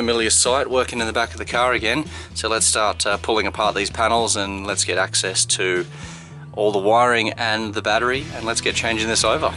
familiar sight, working in the back of the car again. So let's start pulling apart these panels and let's get access to all the wiring and the battery, and let's get changing this over.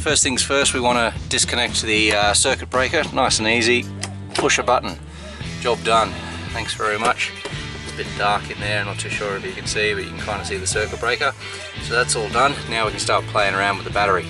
First things first, we want to disconnect the circuit breaker. Nice and easy. Push a button. Job done. Thanks very much. It's a bit dark in there, not too sure if you can see, but you can kind of see the circuit breaker. So that's all done. Now we can start playing around with the battery.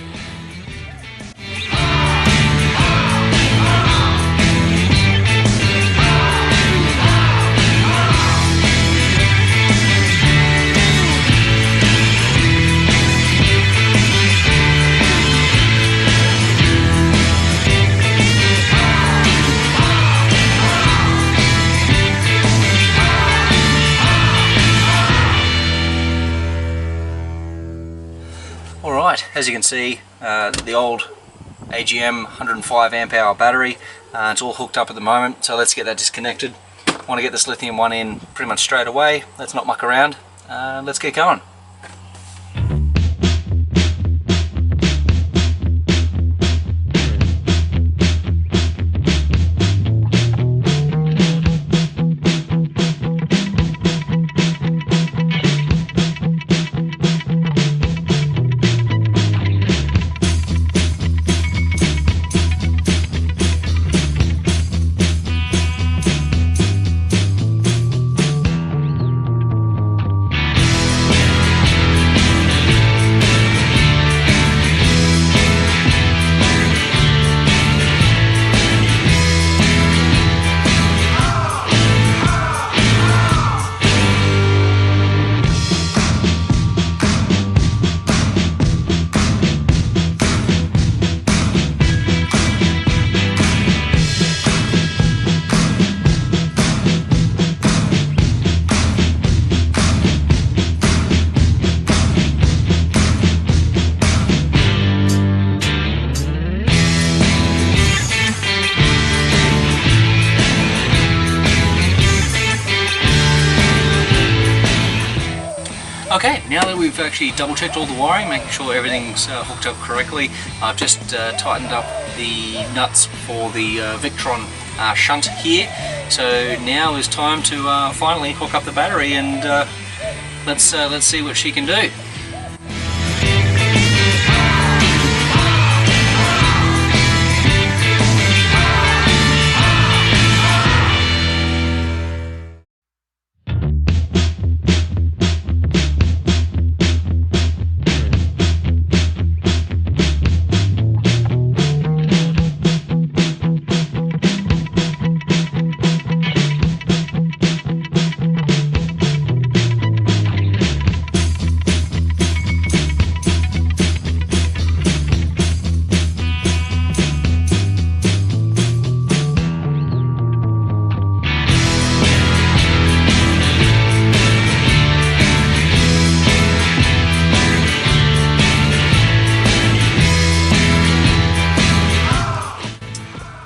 As you can see, the old AGM 105 amp hour battery, it's all hooked up at the moment, so let's get that disconnected. I want to get this lithium one in pretty much straight away. Let's not muck around, let's get going. Okay, now that we've actually double checked all the wiring, making sure everything's hooked up correctly, I've just tightened up the nuts for the Victron shunt here. So now is time to finally hook up the battery, and let's see what she can do.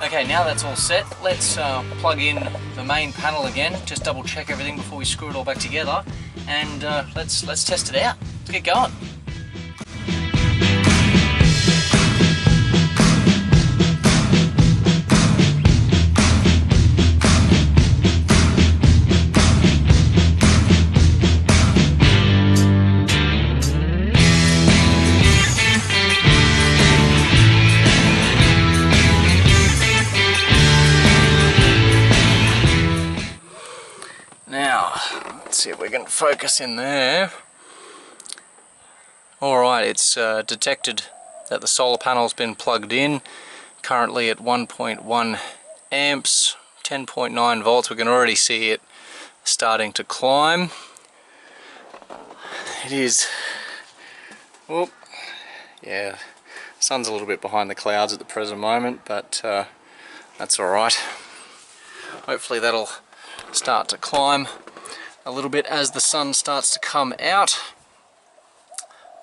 Okay, now that's all set, let's plug in the main panel again, just double check everything before we screw it all back together, and let's test it out. Let's get going. Now, let's see if we can focus in there. Alright, it's detected that the solar panel's been plugged in, currently at 1.1 amps, 10.9 volts. We can already see it starting to climb. It is, oh, yeah, sun's a little bit behind the clouds at the present moment, but that's alright. Hopefully that'll start to climb a little bit as the sun starts to come out.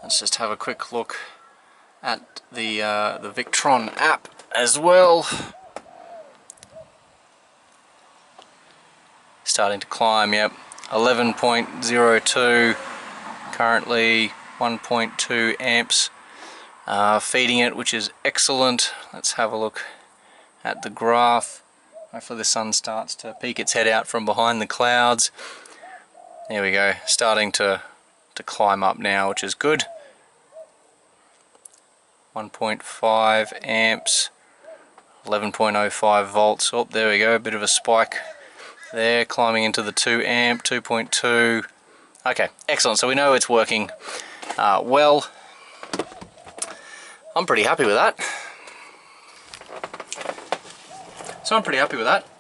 Let's just have a quick look at the Victron app as well. Starting to climb, yep, 11.02, currently 1.2 amps, feeding it, which is excellent. Let's have a look at the graph. Hopefully the sun starts to peek its head out from behind the clouds. There we go, starting to climb up now, which is good. 1.5 amps, 11.05 volts. Oh, there we go, a bit of a spike there, climbing into the 2 amp, 2.2. Okay, excellent. So we know it's working well. I'm pretty happy with that. I'm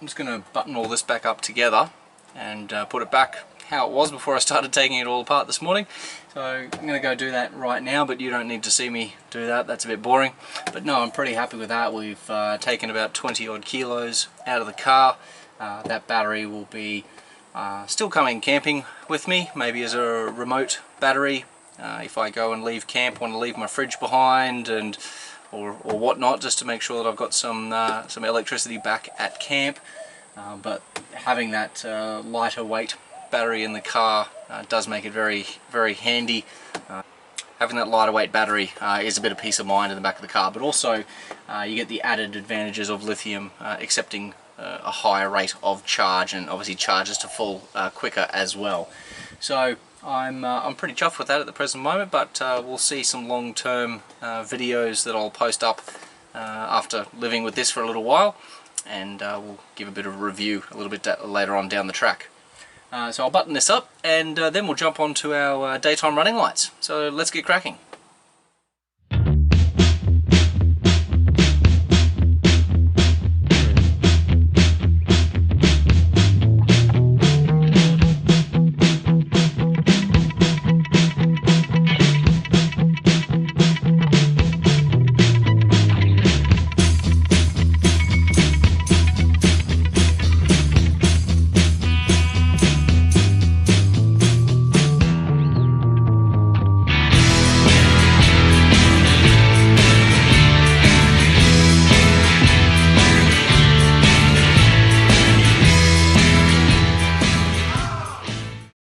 just going to button all this back up together and put it back how it was before I started taking it all apart this morning. So I'm going to go do that right now, but you don't need to see me do that. That's a bit boring. But no, I'm pretty happy with that. We've taken about 20 odd kilos out of the car. That battery will be still coming camping with me, maybe as a remote battery. If I go and leave camp, want to leave my fridge behind and or whatnot, just to make sure that I've got some electricity back at camp. But having that lighter weight battery in the car does make it very, very handy. Having that lighter weight battery is a bit of peace of mind in the back of the car, but also you get the added advantages of lithium accepting a higher rate of charge, and obviously charges to full quicker as well. So I'm pretty chuffed with that at the present moment, but we'll see some long-term videos that I'll post up after living with this for a little while, and we'll give a bit of a review a little bit later on down the track. So I'll button this up, and then we'll jump on to our daytime running lights. So let's get cracking.